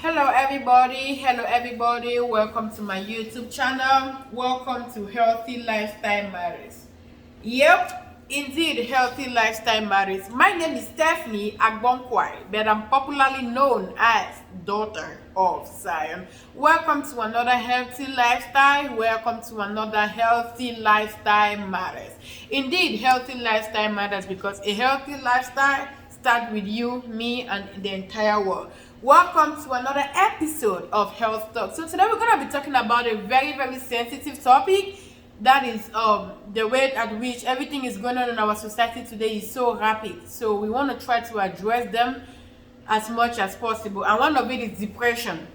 Hello everybody, welcome to my YouTube channel. Welcome to Healthy Lifestyle Matters. Yep, indeed, Healthy Lifestyle Matters. My name is Stephanie Agbonkwai, but I'm popularly known as Daughter of Zion. Welcome to another Healthy Lifestyle. Welcome to another Healthy Lifestyle Matters. Indeed, Healthy Lifestyle Matters because a healthy lifestyle starts with you, me, and the entire world. Welcome to another episode of Health Talk. So today we're going to be talking about a very sensitive topic. That is the way at which everything is going on in our society today is so rapid. So we want to try to address them as much as possible. And one of it is depression.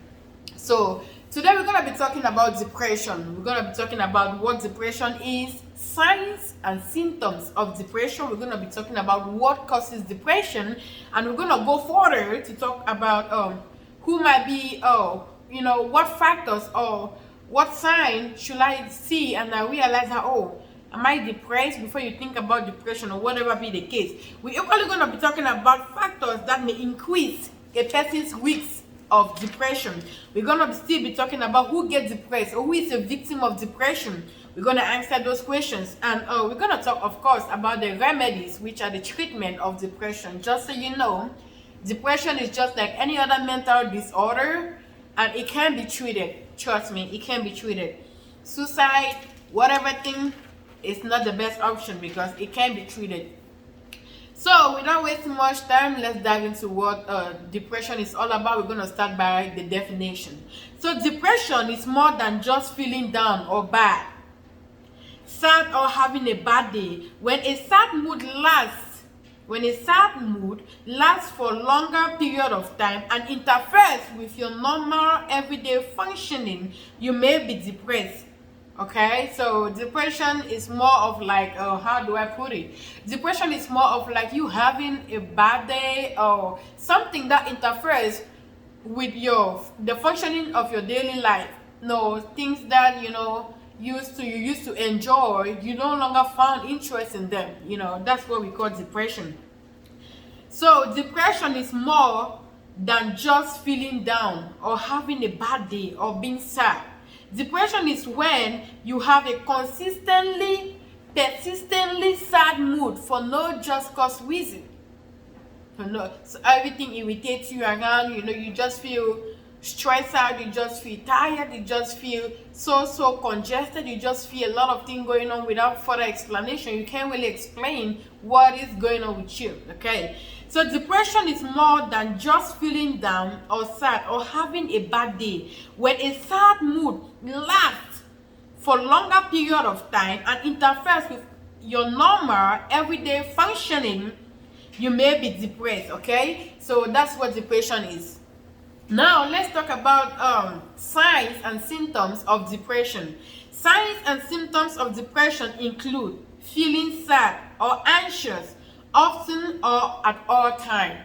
So today we're going to be talking about depression. We're going to be talking about what depression is, signs and symptoms of depression. We're going to be talking about what causes depression, and we're going to go further to talk about who might be, what factors or what sign should I see and I realize that, am I depressed, before you think about depression or whatever be the case. We're equally going to be talking about factors that may increase a person's risks of depression. We're going to still be talking about who gets depressed or who is a victim of depression. We're going to answer those questions, and we're going to talk, of course, about the remedies, which are the treatment of depression. Just so you know, depression is just like any other mental disorder, and it can be treated. Trust me, it can be treated. Suicide, whatever thing, is not the best option because it can be treated. So without wasting much time, let's dive into what depression is all about. We're going to start by the definition. So depression is more than just feeling down or bad, sad, or having a bad day. When a sad mood lasts for a longer period of time and interferes with your normal everyday functioning, you may be depressed. Okay, so depression is more of like, how do I put it? Depression is more of like you having a bad day or something that interferes with the functioning of your daily life. No, things that you used to enjoy, you no longer found interest in them. That's what we call depression. So depression is more than just feeling down or having a bad day or being sad. Depression is when you have a persistently sad mood for no just cause reason. So everything irritates you around, you just feel stressed out, you just feel tired, you just feel so congested, you just feel a lot of things going on without further explanation. You can't really explain what is going on with you. Okay, so depression is more than just feeling down or sad or having a bad day. When a sad mood lasts for a longer period of time and interferes with your normal everyday functioning, you may be depressed. Okay, so that's what depression is. Now let's talk about signs and symptoms of depression. Signs and symptoms of depression include feeling sad or anxious often or at all time.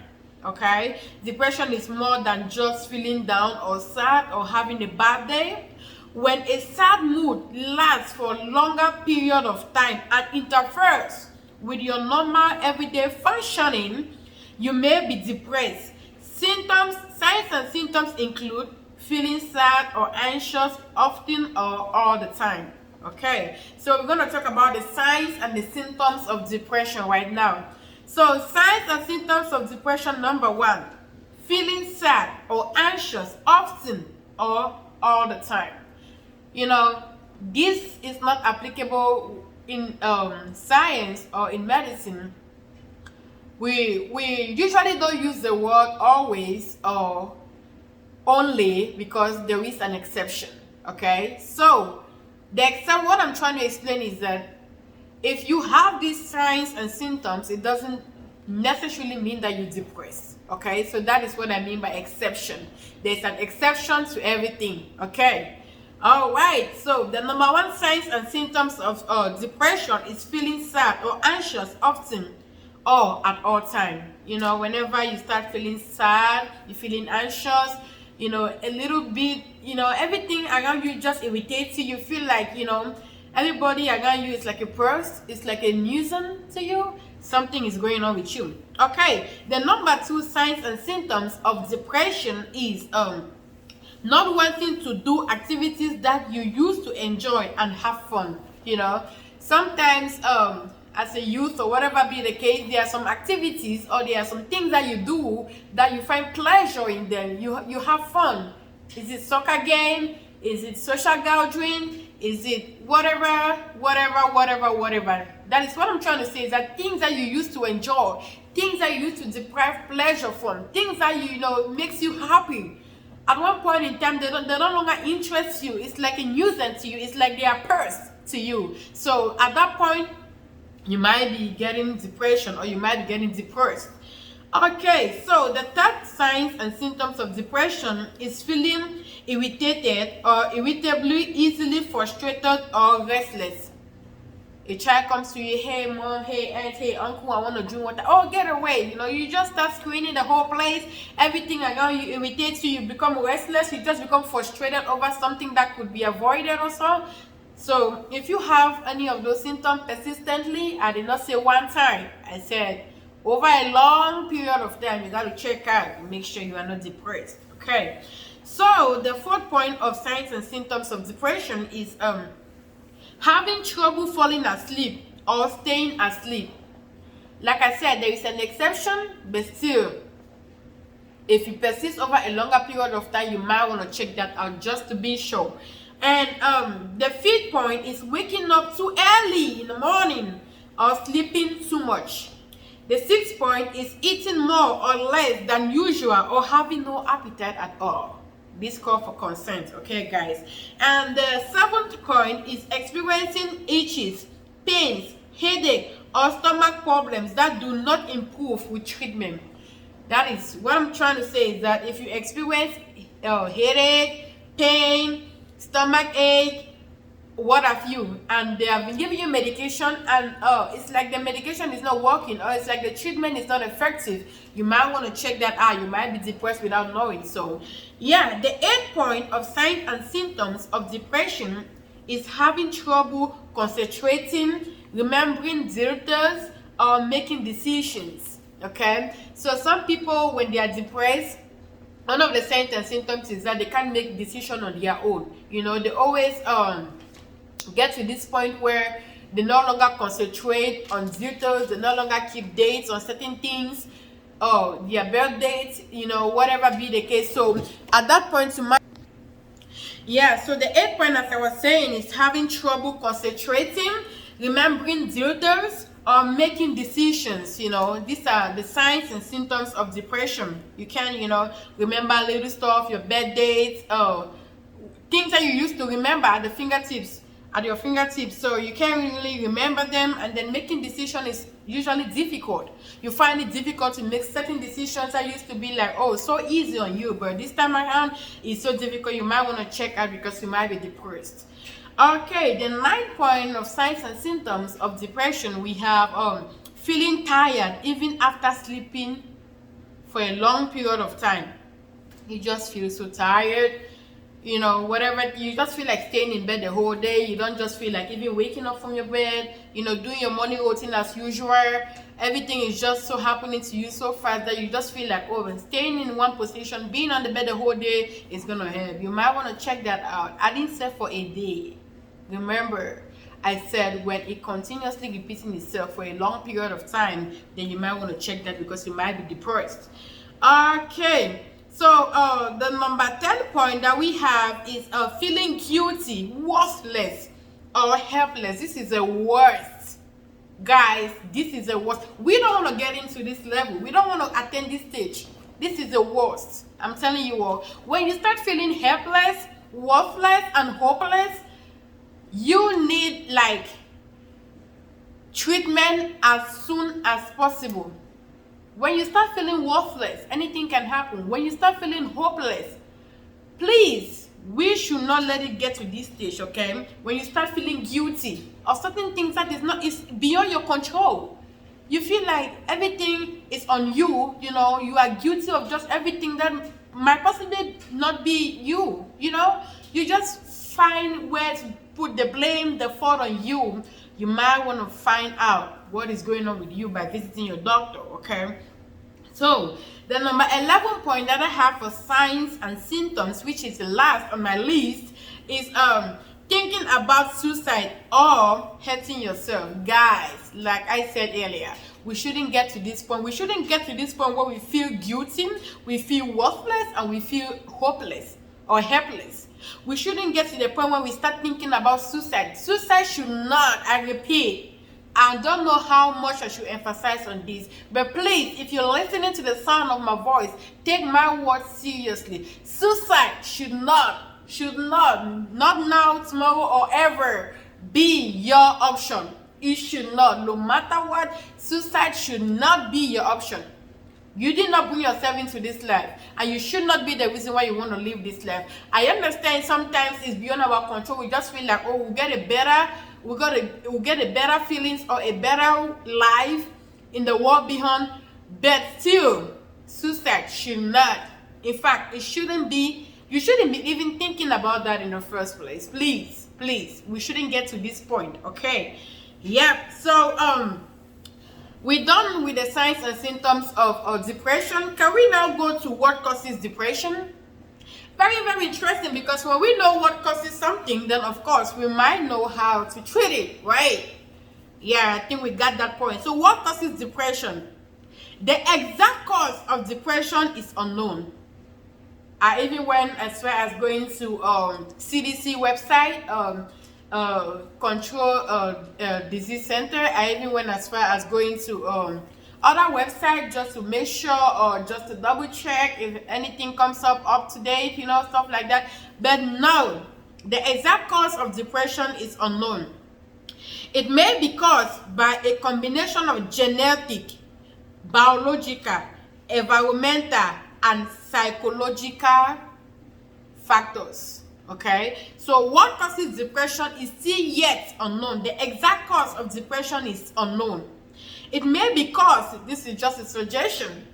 Okay, depression is more than just feeling down or sad or having a bad day. When a sad mood lasts for a longer period of time and interferes with your normal everyday functioning, you may be depressed. Signs and symptoms include feeling sad or anxious often or all the time. Okay, so we're going to talk about the signs and the symptoms of depression right now. So signs and symptoms of depression: number one, feeling sad or anxious often or all the time. This is not applicable in science or in medicine. We usually don't use the word always or only because there is an exception. Okay, so what I'm trying to explain is that if you have these signs and symptoms, it doesn't necessarily mean that you're depressed. Okay, so that is what I mean by exception. There's an exception to everything. Okay, all right. So the number one signs and symptoms of depression is feeling sad or anxious often or at all time. Whenever you start feeling sad, you're feeling anxious, a little bit, everything around you just irritates you. You feel like, everybody around you is like a purse, it's like a nuisance to you. something is going on with you. Okay, the number 2 signs and symptoms of depression is not wanting to do activities that you used to enjoy and have fun. Sometimes as a youth or whatever be the case, there are some activities or there are some things that you do that you find pleasure in them. You have fun. Is it soccer game? Is it social gathering? Is it whatever? That is what I'm trying to say, is that things that you used to enjoy, things that you used to derive pleasure from, things that makes you happy. At one point in time, they no longer interest you. It's like a nuisance to you. It's like they are cursed to you. So at that point, you might be getting depression or you might be getting depressed. Okay, so the third signs and symptoms of depression is feeling irritated or irritably easily frustrated or restless. A child comes to you, hey mom, hey aunt, hey uncle, I want to do what? Oh, get away. You just start screening the whole place. Everything around you irritates you. You become restless. You just become frustrated over something that could be avoided or so. So if you have any of those symptoms persistently, I did not say one time. I said over a long period of time, you got to check out and make sure you are not depressed. Okay. So the fourth point of signs and symptoms of depression is having trouble falling asleep or staying asleep. Like I said, there is an exception, but still, if you persist over a longer period of time, you might want to check that out just to be sure. And the fifth point is waking up too early in the morning or sleeping too much. The sixth point is eating more or less than usual or having no appetite at all. This call for consent, okay guys? And the seventh point is experiencing itches, pains, headache, or stomach problems that do not improve with treatment. That is what I'm trying to say, is that if you experience headache, pain, stomach ache, what have you, and they have been giving you medication and it's like the medication is not working, or it's like the treatment is not effective, you might want to check that out. You might be depressed without knowing. So yeah, the eighth point of signs and symptoms of depression is having trouble concentrating, remembering details, or making decisions. Okay, so some people, when they are depressed, one of the signs and symptoms is that they can't make decisions on their own. They always get to this point where they no longer concentrate on details, they no longer keep dates on certain things, or their birth dates, whatever be the case. So at that point, so the eighth point, as I was saying, is having trouble concentrating, remembering details, or making decisions. These are the signs and symptoms of depression. You can, remember little stuff, your birth dates, things that you used to remember at your fingertips, so you can't really remember them, and then making decisions is usually difficult. You find it difficult to make certain decisions that used to be like, oh, so easy on you, but this time around it's so difficult. You might want to check out because you might be depressed. Okay, the ninth point of signs and symptoms of depression, we have feeling tired even after sleeping for a long period of time. You just feel so tired. Whatever, you just feel like staying in bed the whole day. You don't just feel like even waking up from your bed, doing your morning routine as usual. Everything is just so happening to you so fast that you just feel like, oh, and staying in one position, being on the bed the whole day is gonna help. You might want to check that out. I didn't say for a day. Remember, I said when it continuously repeating itself for a long period of time, then you might want to check that because you might be depressed. Okay. So the number 10 point that we have is feeling guilty, worthless, or helpless. This is the worst. Guys, this is the worst. We don't want to get into this level. We don't want to attain this stage. This is the worst. I'm telling you all. When you start feeling helpless, worthless, and hopeless, you need like treatment as soon as possible. When you start feeling worthless, anything can happen. When you start feeling hopeless, please, we should not let it get to this stage, okay? When you start feeling guilty of certain things that is beyond your control. You feel like everything is on you, you are guilty of just everything that might possibly not be you, You just find where to put the blame, the fault on you. You might want to find out what is going on with you by visiting your doctor. Okay, so the number 11 point that I have for signs and symptoms, which is the last on my list, is thinking about suicide or hurting yourself. Guys, like I said earlier, we shouldn't get to this point. We shouldn't get to this point where we feel guilty, we feel worthless, and we feel hopeless or helpless. We shouldn't get to the point where we start thinking about suicide. Suicide should not, I repeat, I don't know how much I should emphasize on this, but please, if you're listening to the sound of my voice, take my words seriously. Suicide should not now, tomorrow, or ever be your option. It should not. No matter what, suicide should not be your option. You did not bring yourself into this life, and you should not be the reason why you want to live this life. I understand sometimes it's beyond our control. We just feel like, oh, we'll get a better feelings or a better life in the world beyond. But still, suicide should not. In fact, it shouldn't be. You shouldn't be even thinking about that in the first place. Please, we shouldn't get to this point. Okay. Yep. So we're done with the signs and symptoms of depression. Can we now go to what causes depression? Very, very interesting, because when we know what causes something, then of course we might know how to treat it, right? Yeah, I think we got that point. So what causes depression? The exact cause of depression is unknown. I even went as far as going to CDC website, Control Disease Center. I even went as far as going to other websites just to make sure, or just to double check if anything comes up to date, stuff like that. But no, the exact cause of depression is unknown. It may be caused by a combination of genetic, biological, environmental, and psychological factors. Okay, so what causes depression is still yet unknown. The exact cause of depression is unknown. It may be caused, this is just a suggestion,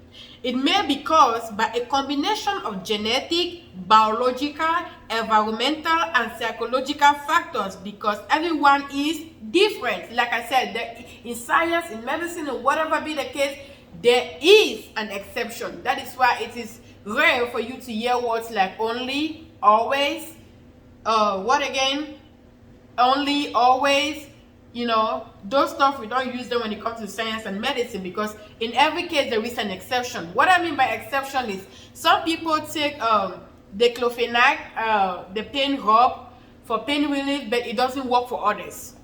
it may be caused by a combination of genetic, biological, environmental, and psychological factors, because everyone is different. Like I said, in science, in medicine, or whatever be the case, there is an exception. That is why it is rare for you to hear words like only, always, only, always, those stuff, we don't use them when it comes to science and medicine, because in every case there is an exception. What I mean by exception is some people take diclofenac, the pain rub, for pain relief, but it doesn't work for others.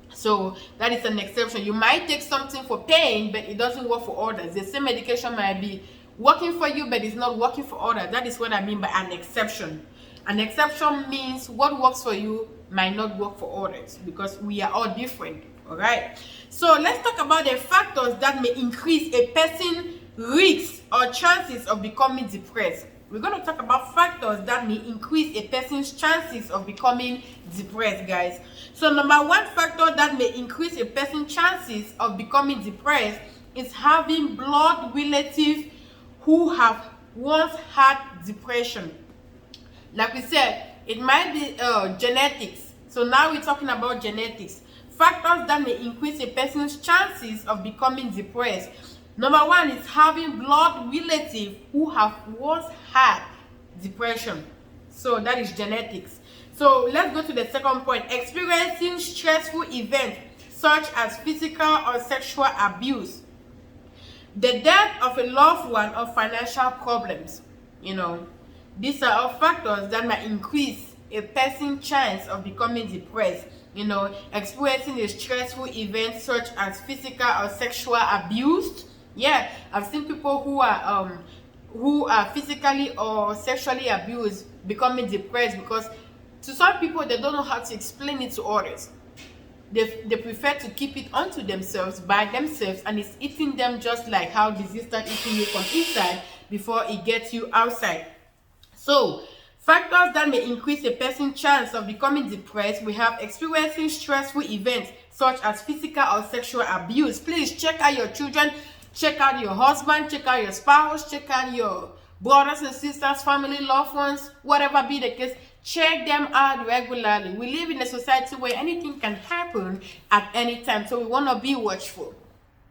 So that is an exception. You might take something for pain, but it doesn't work for others. The same medication might be working for you, but it's not working for others. That is what I mean by an exception. An exception means what works for you might not work for others, because we are all different. All right. So let's talk about the factors that may increase a person's risks or chances of becoming depressed. We're going to talk about factors that may increase a person's chances of becoming depressed, guys. So number one factor that may increase a person's chances of becoming depressed is having blood relatives who have once had depression. Like we said, it might be genetics. So now we're talking about genetics. Factors that may increase a person's chances of becoming depressed. Number one is having blood relatives who have once had depression. So that is genetics. So let's go to the second point. Experiencing stressful events such as physical or sexual abuse, the death of a loved one, or financial problems. These are all factors that might increase a person's chance of becoming depressed. Experiencing a stressful event such as physical or sexual abuse. Yeah, I've seen people who are physically or sexually abused becoming depressed, because to some people they don't know how to explain it to others. They prefer to keep it onto themselves, by themselves, and it's eating them just like how disease starts eating you from inside before it gets you outside. So factors that may increase a person's chance of becoming depressed, we have experiencing stressful events such as physical or sexual abuse. Please check out your children, check out your husband, check out your spouse, check out your brothers and sisters, family, loved ones, whatever be the case. Check them out regularly. We live in a society where anything can happen at any time, so we want to be watchful.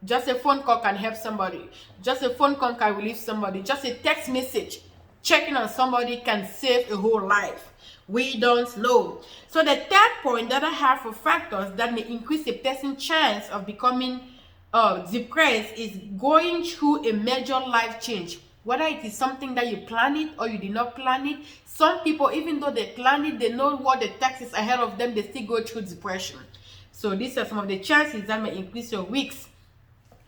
Just a phone call can help somebody. Just a phone call can relieve somebody. Just a text message checking on somebody can save a whole life. We don't know. So the third point that I have for factors that may increase a person's chance of becoming depressed is going through a major life change. Whether it is something that you plan it or you did not plan it. Some people, even though they plan it, they know what the task is ahead of them, they still go through depression. So these are some of the chances that may increase your risks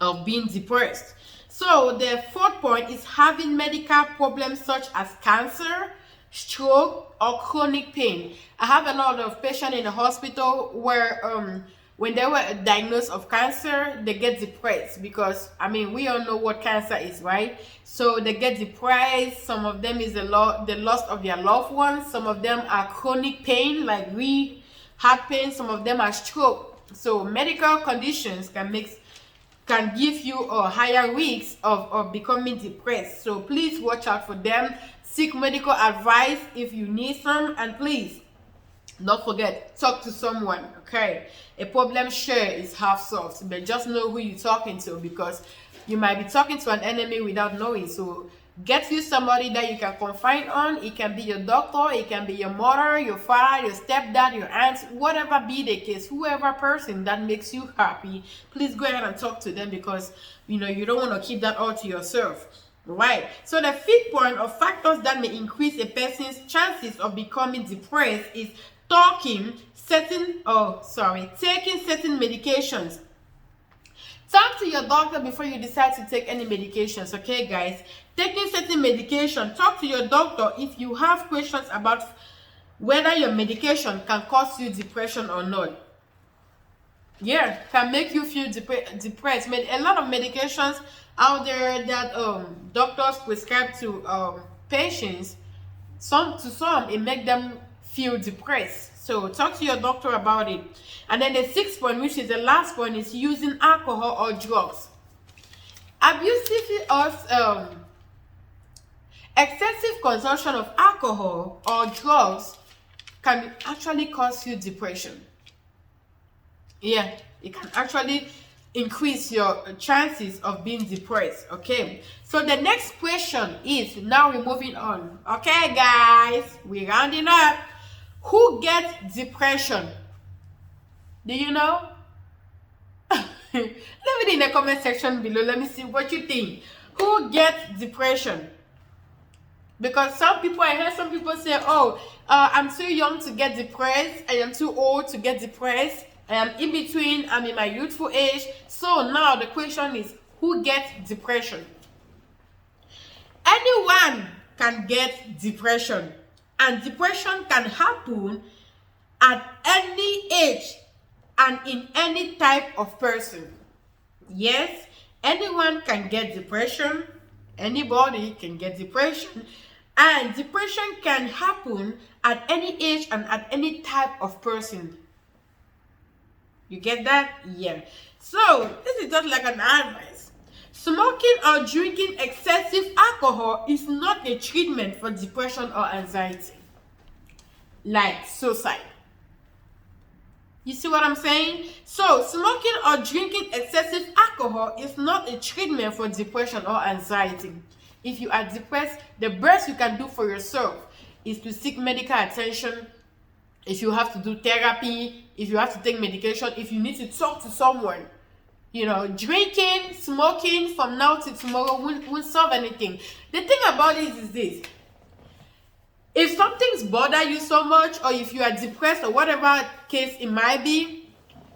of being depressed. So the fourth point is having medical problems such as cancer, stroke, or chronic pain. I have a lot of patients in the hospital where when they were diagnosed of cancer, they get depressed because, I mean, we all know what cancer is, right? So they get depressed. Some of them is the loss of their loved ones. Some of them are chronic pain, like heart pain. Some of them are stroke. So medical conditions can give you a higher risk of becoming depressed. So please watch out for them. Seek medical advice if you need some, and please don't forget, talk to someone. Okay, a problem shared is half solved, but just know who you're talking to, because you might be talking to an enemy without knowing. So get you somebody that you can confide on. It can be your doctor, it can be your mother, your father, your stepdad, your aunt, whatever be the case, whoever person that makes you happy, please go ahead and talk to them, because you don't want to keep that all to yourself. Right. So the fifth point of factors that may increase a person's chances of becoming depressed is taking certain medications. Talk to your doctor before you decide to take any medications, okay, guys? Taking certain medication, talk to your doctor if you have questions about whether your medication can cause you depression or not. Yeah, can make you feel depressed. A lot of medications out there that doctors prescribe to patients, some it make them feel depressed. So talk to your doctor about it. And then the sixth point, which is the last point, is using alcohol or drugs. Excessive consumption of alcohol or drugs can actually cause you depression. Yeah, it can actually increase your chances of being depressed. Okay, so the next question is, now we're moving on. Okay, guys, we're rounding up. Who gets depression? Do you know? Leave it in the comment section below. Let me see what you think. Who gets depression? Because I heard some people say, I'm too young to get depressed, I am too old to get depressed, I am in between, I'm in my youthful age. So now the question is, who gets depression? Anyone can get depression, and depression can happen at any age and in any type of person. Yes, anyone can get depression, anybody can get depression, and depression can happen at any age and at any type of person. You get that? Yeah. So this is just like an advice. Smoking or drinking excessive alcohol is not a treatment for depression or anxiety, like suicide. You see what I'm saying? So smoking or drinking excessive alcohol is not a treatment for depression or anxiety. If you are depressed, the best you can do for yourself is to seek medical attention. If you have to do therapy, if you have to take medication, if you need to talk to someone, drinking, smoking from now to tomorrow won't solve anything. The thing about it is this: if something's bother you so much, or if you are depressed or whatever case it might be,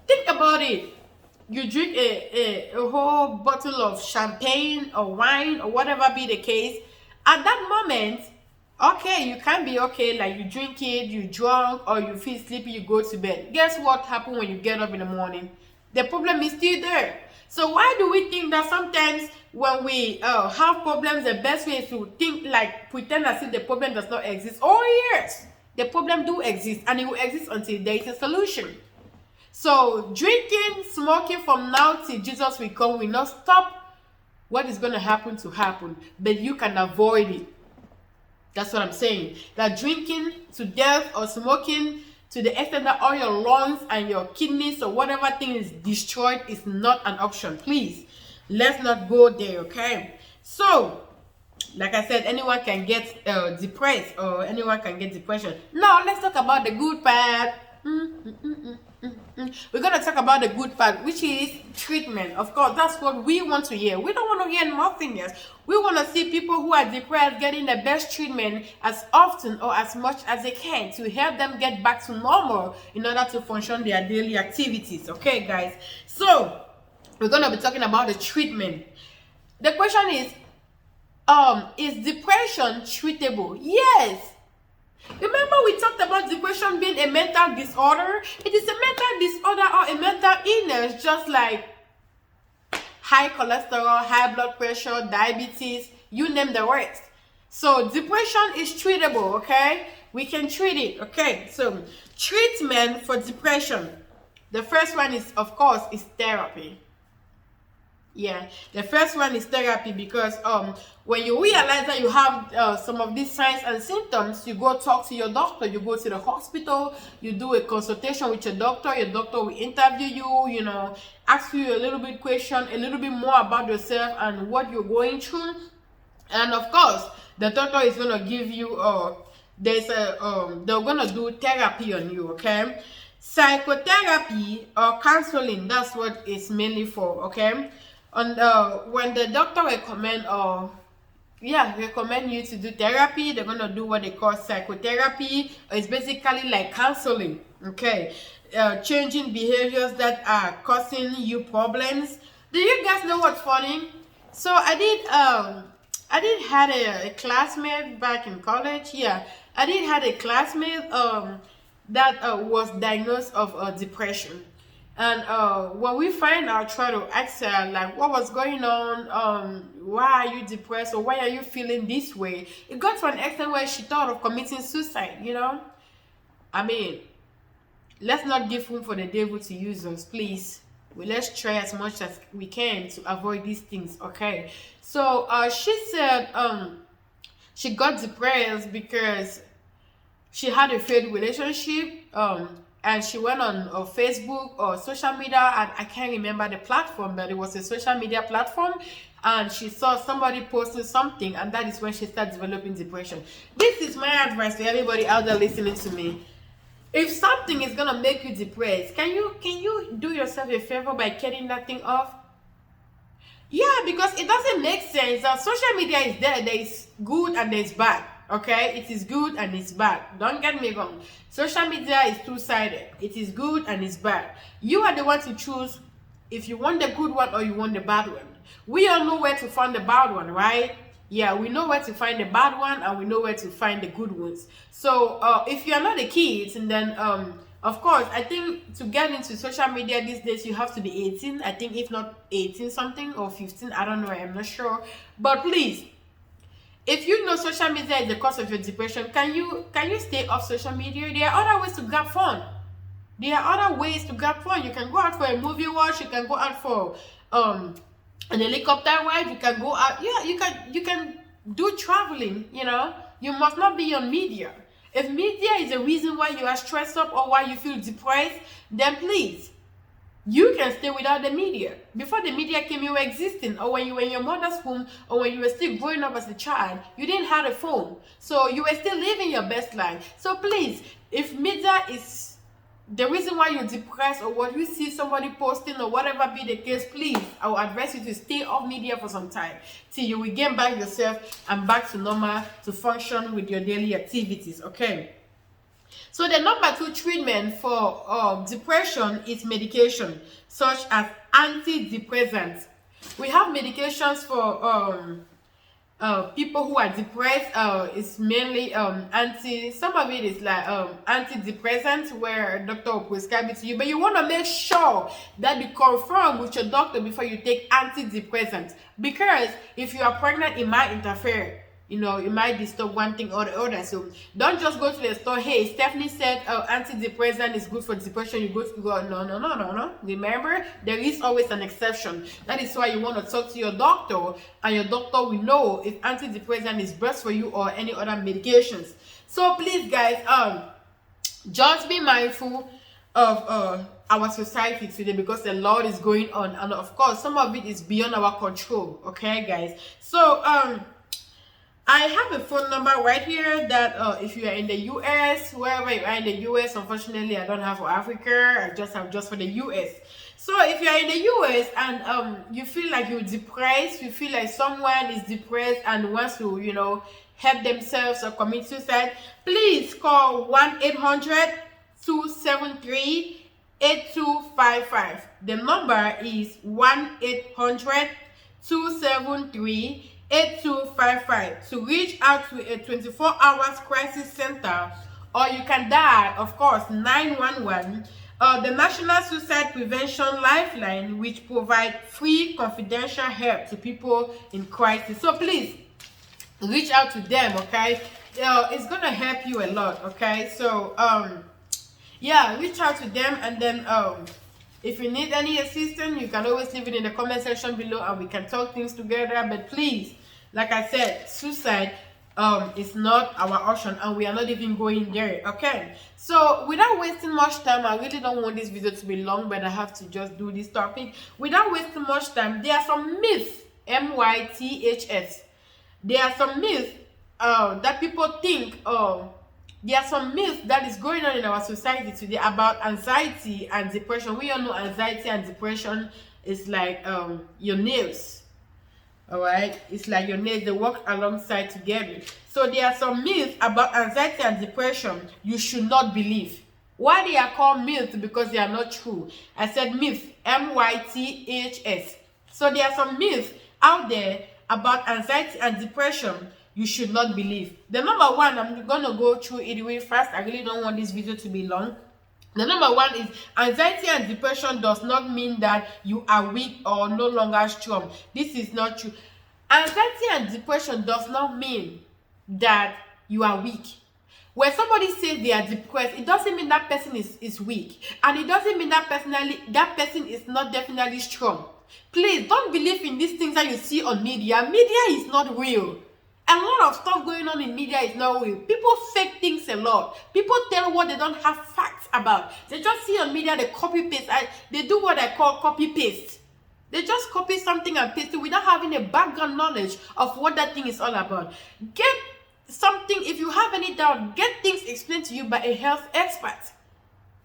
think about it. You drink a whole bottle of champagne or wine or whatever be the case. At that moment, okay, you can be okay, like you drink it, you drunk, or you feel sleepy, you go to bed. Guess what happens when you get up in the morning? The problem is still there. So why do we think that sometimes when we have problems, the best way is to think, like pretend as if the problem does not exist? Oh yes, the problem do exist, and it will exist until there is a solution. So drinking, smoking from now till Jesus will come will not stop what is going to happen, but you can avoid it. That's what I'm saying. That drinking to death or smoking to the extent that all your lungs and your kidneys or whatever thing is destroyed is not an option. Please, let's not go there, okay? So, like I said, anyone can get depressed or anyone can get depression. Now, let's talk about the good part. We're going to talk about the good part, which is treatment. Of course, that's what we want to hear. We don't want to hear nothing else. We want to see people who are depressed getting the best treatment as often or as much as they can to help them get back to normal in order to function their daily activities. Okay, guys? So, we're going to be talking about the treatment. The question is depression treatable? Yes. Remember we talked about depression being a mental disorder? It is a mental disorder or a mental illness, just like high cholesterol, high blood pressure, diabetes, you name the rest. So depression is treatable, okay? We can treat it, okay? So treatment for depression. The first one is, of course, is therapy. Yeah, the first one is therapy because when you realize that you have some of these signs and symptoms, you go talk to your doctor. You go to the hospital, you do a consultation with your doctor will interview you, you know, ask you a little bit question, a little bit more about yourself and what you're going through. And of course, the doctor is going to give you they're going to do therapy on you, okay? Psychotherapy or counseling, that's what it's mainly for, okay? And when the doctor recommend you to do therapy, they're gonna do what they call psychotherapy. It's basically like counseling, okay? Changing behaviors that are causing you problems. Do you guys know what's funny? So I did had a classmate back in college. Yeah, I did had a classmate that was diagnosed of depression. And when we find out, try to ask her like what was going on, why are you depressed or why are you feeling this way? It got to an extent where she thought of committing suicide, you know? I mean, let's not give room for the devil to use us, please. Let's try as much as we can to avoid these things, okay? So she said she got depressed because she had a failed relationship, and she went on Facebook or social media, and I can't remember the platform, but it was a social media platform, and she saw somebody posting something, and that is when she started developing depression. This is my advice to everybody out there listening to me. If something is gonna make you depressed, can you do yourself a favor by cutting that thing off? Yeah, because it doesn't make sense that social media is there is good and there's bad. Okay, it is good and it's bad. Don't get me wrong. Social media is two-sided. It is good and it's bad. You are the one to choose if you want the good one or you want the bad one. We all know where to find the bad one, right? Yeah, we know where to find the bad one and we know where to find the good ones. So if you are not a kid, and then of course, I think to get into social media these days you have to be 18. I think if not 18 something or 15, I don't know, I'm not sure. But please, if you know social media is the cause of your depression, can you stay off social media? There are other ways to grab fun. There are other ways to grab fun. You can go out for a movie watch. You can go out for an helicopter ride. You can go out. Yeah, you can do traveling. You know, you must not be on media. If media is the reason why you are stressed up or why you feel depressed, then please, you can stay without the media. Before the media came, you were existing, or when you were in your mother's womb, or when you were still growing up as a child, you didn't have a phone. So you were still living your best life. So please, if media is the reason why you're depressed or what you see somebody posting or whatever be the case, please, I will advise you to stay off media for some time till you regain back yourself and back to normal to function with your daily activities, okay? So the number 2 treatment for depression is medication, such as antidepressants. We have medications for people who are depressed. It's mainly some of it is like antidepressants where a doctor will prescribe it to you, but you want to make sure that you confirm with your doctor before you take antidepressants, because if you are pregnant, it might interfere. it might disturb one thing or the other. So don't just go to the store. Hey, Stephanie said antidepressant is good for depression. You go. No. Remember, there is always an exception. That is why you want to talk to your doctor, and your doctor will know if antidepressant is best for you or any other medications. So please, guys, just be mindful of our society today, because a lot is going on, and of course some of it is beyond our control. Okay, guys. So I have a phone number right here that if you are in the US, wherever you are in the US, unfortunately I don't have for Africa, I just have for the US. So if you are in the US and you feel like you're depressed, you feel like someone is depressed and wants to, help themselves or commit suicide, please call 1-800-273-8255. The number is 1-800-273-8255 to reach out to a 24 hours crisis center, or you can dial, of course, 911, the National Suicide Prevention Lifeline, which provide free confidential help to people in crisis. So please reach out to them, okay? It's gonna help you a lot, okay? So yeah, reach out to them, and then if you need any assistance, you can always leave it in the comment section below and we can talk things together. But please, like I said, suicide is not our option, and we are not even going there. Okay, so without wasting much time, I really don't want this video to be long, but I have to just do this topic without wasting much time. There are some myths, myths. There are some myths that people think there are some myths that is going on in our society today about anxiety and depression. We all know anxiety and depression is like your nails. All right, it's like your nails, they work alongside together. So there are some myths about anxiety and depression you should not believe. Why they are called myths? Because they are not true. I said myths, myths. So there are some myths out there about anxiety and depression you should not believe. The number one, I'm gonna go through it really fast. I really don't want this video to be long. The number one is anxiety and depression does not mean that you are weak or no longer strong. This is not true. Anxiety and depression does not mean that you are weak. When somebody says they are depressed, it doesn't mean that person is weak, and it doesn't mean that person is not definitely strong. Please don't believe in these things that you see on media. Media is not real. A lot of stuff going on in media is not real. People fake things a lot. People tell what they don't have facts about. They just see on media, they copy paste. They do what I call copy paste. They just copy something and paste it without having a background knowledge of what that thing is all about. Get something, if you have any doubt, get things explained to you by a health expert,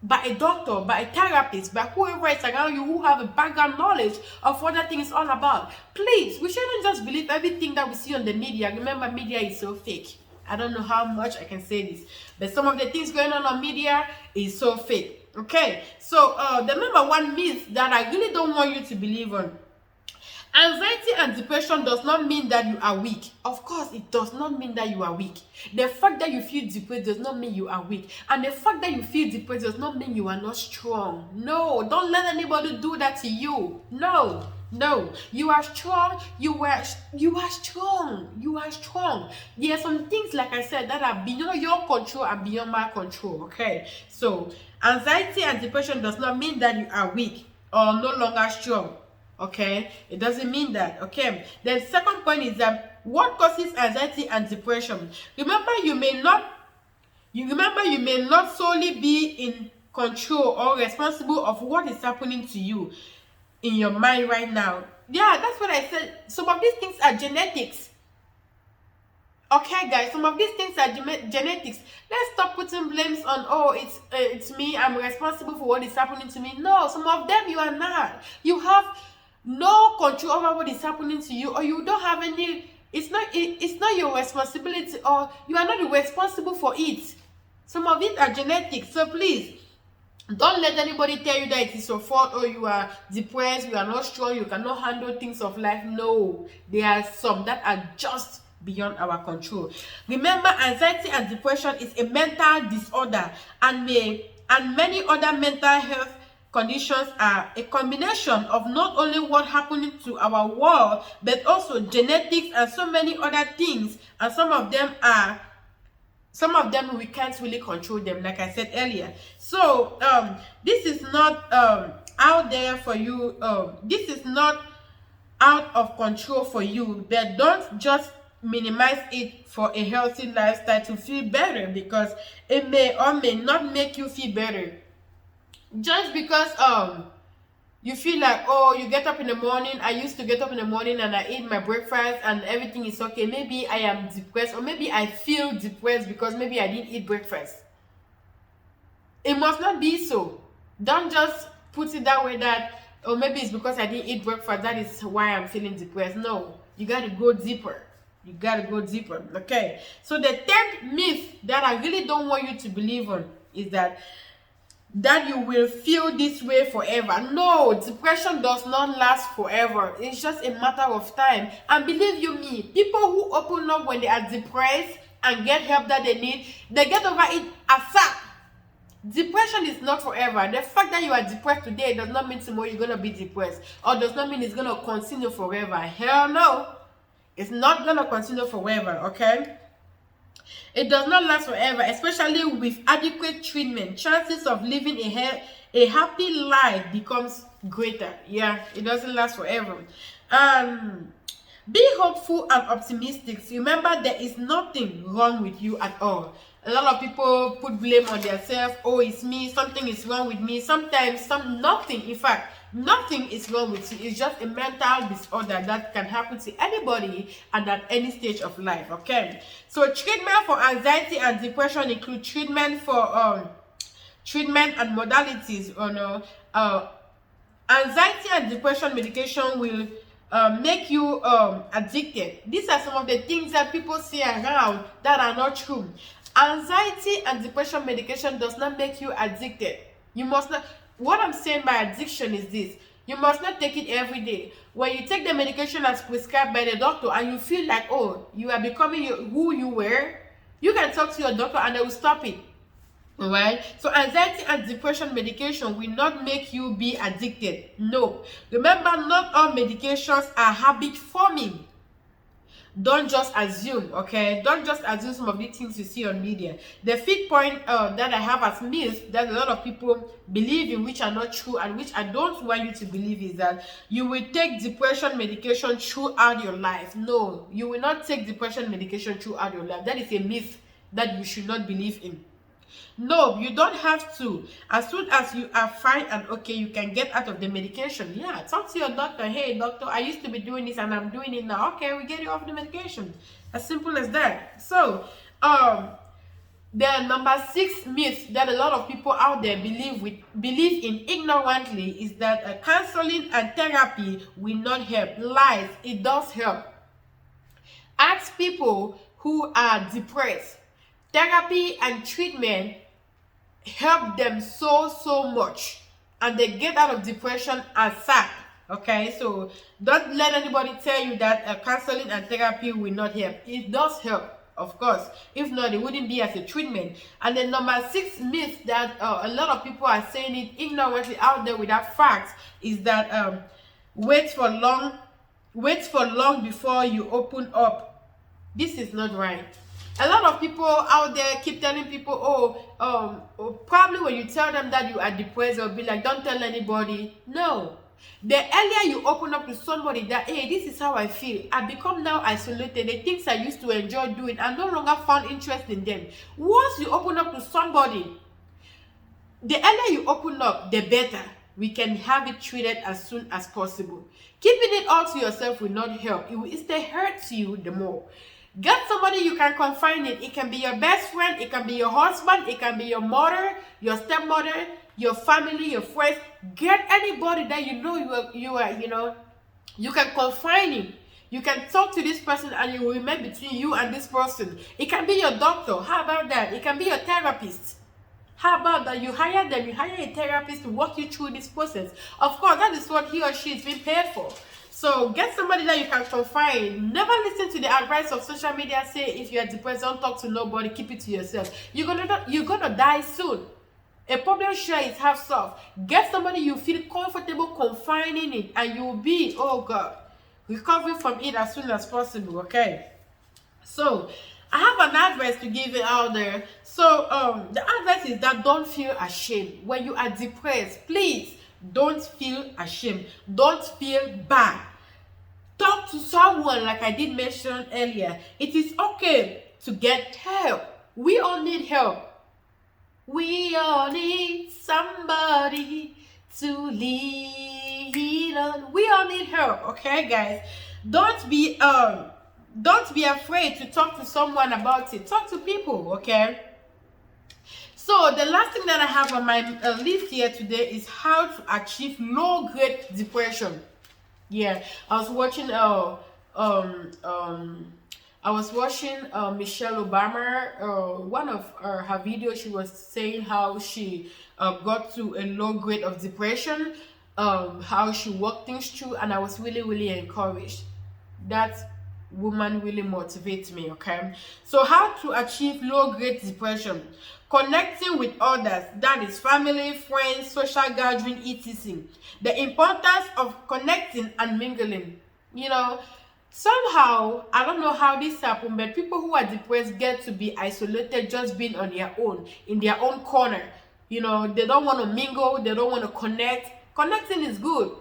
by a doctor, by a therapist, by whoever is around you who have a background knowledge of what that thing is all about. Please, we shouldn't just believe everything that we see on the media. Remember, media is so fake. I don't know how much I can say this, but some of the things going on media is so fake. Okay, so the number one myth that I really don't want you to believe on: anxiety and depression does not mean that you are weak. Of course, it does not mean that you are weak. The fact that you feel depressed does not mean you are weak. And the fact that you feel depressed does not mean you are not strong. No, don't let anybody do that to you. No, you are strong. You are strong. You are strong. There are some things, like I said, that are beyond your control and beyond my control. Okay, so anxiety and depression does not mean that you are weak or no longer strong. Okay, it doesn't mean that. Okay, the second point is that what causes anxiety and depression? Remember, you may not solely be in control or responsible of what is happening to you in your mind right now. Yeah, that's what I said. Some of these things are genetics. Okay, guys, some of these things are genetics. Let's stop putting blames on, oh, it's me, I'm responsible for what is happening to me. No, some of them you are not. You have no control over what is happening to you, or you don't have any. It's not your responsibility, or you are not responsible for it. Some of it are genetics. So please don't let anybody tell you that it is your fault, or you are depressed, you are not strong, you cannot handle things of life. No, there are some that are just beyond our control. Remember, anxiety and depression is a mental disorder, and many other mental health conditions are a combination of not only what happening to our world, but also genetics and so many other things. And some of them we can't really control them, like I said earlier. So this is not out there for you. This is not out of control for you, but don't just minimize it for a healthy lifestyle to feel better, because it may or may not make you feel better. Just because you feel like, oh, you get up in the morning, I used to get up in the morning and I eat my breakfast and everything is okay, maybe I am depressed, or maybe I feel depressed because maybe I didn't eat breakfast. It must not be so. Don't just put it that way, that, or maybe it's because I didn't eat breakfast, that is why I'm feeling depressed. No, you got to go deeper. You got to go deeper. Okay, so the third myth that I really don't want you to believe on is that you will feel this way forever. No, depression does not last forever. It's just a matter of time. And believe you me, people who open up when they are depressed and get help that they need, they get over it ASAP. Depression is not forever. The fact that you are depressed today does not mean tomorrow you're going to be depressed, or does not mean it's going to continue forever. Hell no. It's not going to continue forever, okay? It does not last forever, especially with adequate treatment. Chances of living a happy life becomes greater. Yeah, it doesn't last forever. Be hopeful and optimistic. Remember, there is nothing wrong with you at all. A lot of people put blame on themselves. Oh, it's me. Something is wrong with me. Sometimes, nothing. In fact, nothing is wrong with you. It's just a mental disorder that can happen to anybody and at any stage of life. Okay. So treatment for anxiety and depression include treatment for treatment and modalities. Anxiety and depression medication will make you addicted. These are some of the things that people say around that are not true. Anxiety and depression medication does not make you addicted. You must not. What I'm saying by addiction is this: you must not take it every day. When you take the medication as prescribed by the doctor and you feel like, oh, you are becoming who you were, you can talk to your doctor and they will stop it. All right. So anxiety and depression medication will not make you be addicted. No. Remember, not all medications are habit forming. Don't just assume, okay? Don't just assume some of the things you see on media. The fifth point that I have as myths that a lot of people believe in, which are not true and which I don't want you to believe, is that you will take depression medication throughout your life. No, you will not take depression medication throughout your life. That is a myth that you should not believe in. No, you don't have to. As soon as you are fine and okay, you can get out of the medication. Yeah, talk to your doctor. Hey, doctor, I used to be doing this and I'm doing it now. Okay, we get you off the medication. As simple as that. So, the number 6 myth that a lot of people out there believe in ignorantly is that counseling and therapy will not help. Lies. It does help. Ask people who are depressed. Therapy and treatment help them so much, and they get out of depression ASAP. Okay, so don't let anybody tell you that counseling and therapy will not help. It does help, of course. If not, it wouldn't be as a treatment. And the number 6 myth that a lot of people are saying it ignorantly out there without facts is that wait for long before you open up. This is not right. A lot of people out there keep telling people, probably when you tell them that you are depressed, they'll be like, don't tell anybody. No. The earlier you open up to somebody that, hey, this is how I feel, I become now isolated, the things I used to enjoy doing, I no longer found interest in them. Once you open up to somebody, the earlier you open up, the better. We can have it treated as soon as possible. Keeping it all to yourself will not help. It will instead hurt you the more. Get somebody you can confide in. It can be your best friend, it can be your husband, it can be your mother, your stepmother, your family, your friends. Get anybody that you can confide in. You can talk to this person and you will remain between you and this person. It can be your doctor. How about that? It can be your therapist. How about that? You hire them, you hire a therapist to walk you through this process. Of course, that is what he or she is being paid for. So get somebody that you can confide in. Never listen to the advice of social media. Say if you are depressed, don't talk to nobody, keep it to yourself. You're gonna die soon. A problem share is half solved. Get somebody you feel comfortable confining it, and you will be, oh God, recovering from it as soon as possible. Okay. So I have an advice to give it out there. So the advice is that don't feel ashamed when you are depressed. Please don't feel ashamed. Don't feel bad. Talk to someone, like I did mention earlier. It is okay to get help. We all need help. We all need somebody to lean on. We all need help, okay, guys? Don't be afraid to talk to someone about it. Talk to people, okay? So the last thing that I have on my list here today is how to achieve low-grade depression. Yeah, I was watching Michelle Obama. One of her videos, she was saying how she got to a low grade of depression, how she worked things through, and I was really, really encouraged. That woman really motivates me. Okay, so how to achieve low grade depression? Connecting with others, that is family, friends, social gathering, etc. The importance of connecting and mingling. You know, somehow, I don't know how this happened, but people who are depressed get to be isolated, just being on their own, in their own corner. You know, they don't want to mingle, they don't want to connect. Connecting is good,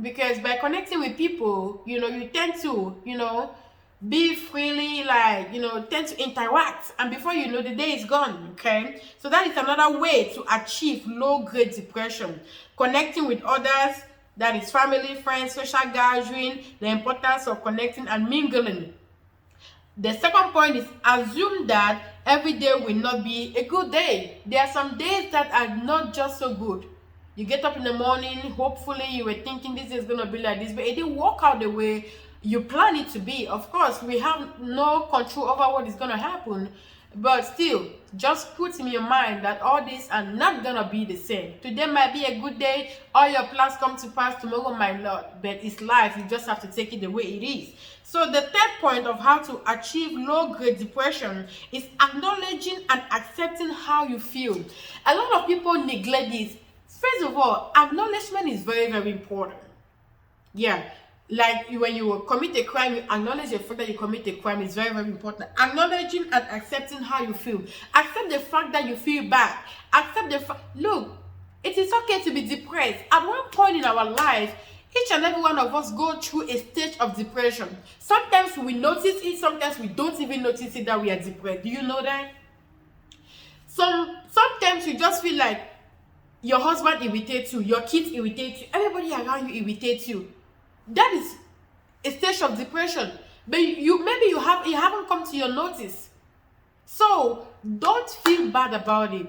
because by connecting with people, you know, you tend to, you know, be freely, like, you know, tend to interact, and before you know, the day is gone. Okay, so that is another way to achieve low grade depression. Connecting with others, that is family, friends, social gathering, the importance of connecting and mingling. The second point is assume that every day will not be a good day. There are some days that are not just so good. You get up in the morning, hopefully you were thinking this is going to be like this, but it didn't work out the way you plan it to be. Of course, we have no control over what is going to happen, but still, just put in your mind that all these are not going to be the same. Today might be a good day, all your plans come to pass, tomorrow might not, but it's life. You just have to take it the way it is. So the third point of how to achieve low-grade depression is acknowledging and accepting how you feel. A lot of people neglect this. First of all, acknowledgement is very, very important. Yeah, like when you commit a crime, you acknowledge the fact that you commit a crime is very, very important. Acknowledging and accepting how you feel. Accept the fact that you feel bad. Accept the fact, look, it is okay to be depressed. At one point in our life, each and every one of us go through a stage of depression. Sometimes we notice it, sometimes we don't even notice it that we are depressed. Do you know that? Sometimes you just feel like your husband irritates you, your kids irritate you, everybody around you irritates you. That is a stage of depression, but you haven't come to your notice. So don't feel bad about it.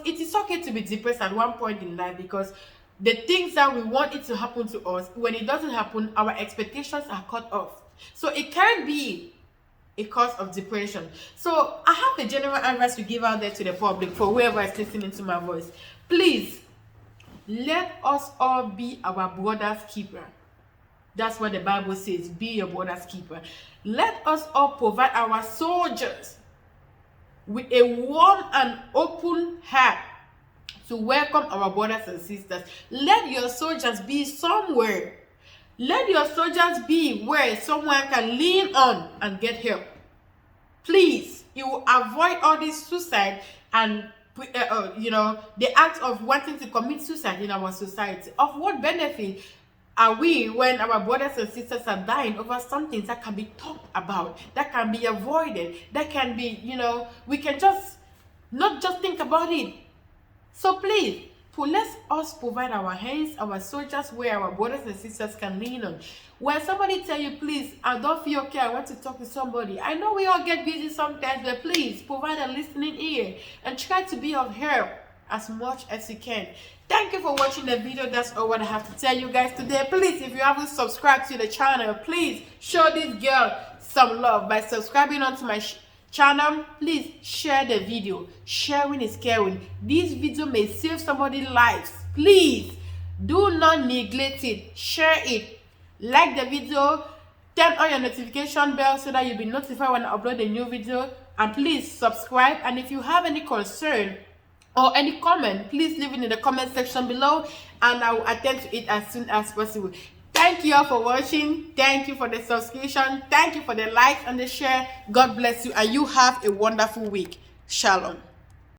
It is okay to be depressed at one point in life, because the things that we want it to happen to us, when it doesn't happen, our expectations are cut off. So it can be a cause of depression. So I have a general advice to give out there to the public, for whoever is listening to my voice. Please, let us all be our brother's keeper. That's what the Bible says, be your brother's keeper. Let us all provide our soldiers with a warm and open heart to welcome our brothers and sisters. Let your soldiers be somewhere. Let your soldiers be where someone can lean on and get help. Please, you will avoid all this suicide and the act of wanting to commit suicide in our society. Of what benefit are we when our brothers and sisters are dying over something that can be talked about, that can be avoided, that can be, we can just not just think about it. So please, let us provide our hands, our soldiers, where our brothers and sisters can lean on. When somebody tell you, please, I don't feel okay, I want to talk to somebody. I know we all get busy sometimes, but please provide a listening ear and try to be of help as much as you can. Thank you for watching the video. That's all what I have to tell you guys today. Please, if you haven't subscribed to the channel, please show this girl some love by subscribing onto my channel. Please share the video. Sharing is caring. This video may save somebody's lives. Please do not neglect it. Share it. Like the video. Turn on your notification bell so that you'll be notified when I upload a new video. And please subscribe. And if you have any concern or any comment, please leave it in the comment section below and I will attend to it as soon as possible. Thank you all for watching. Thank you for the subscription. Thank you for the like and the share. God bless you and you have a wonderful week. Shalom.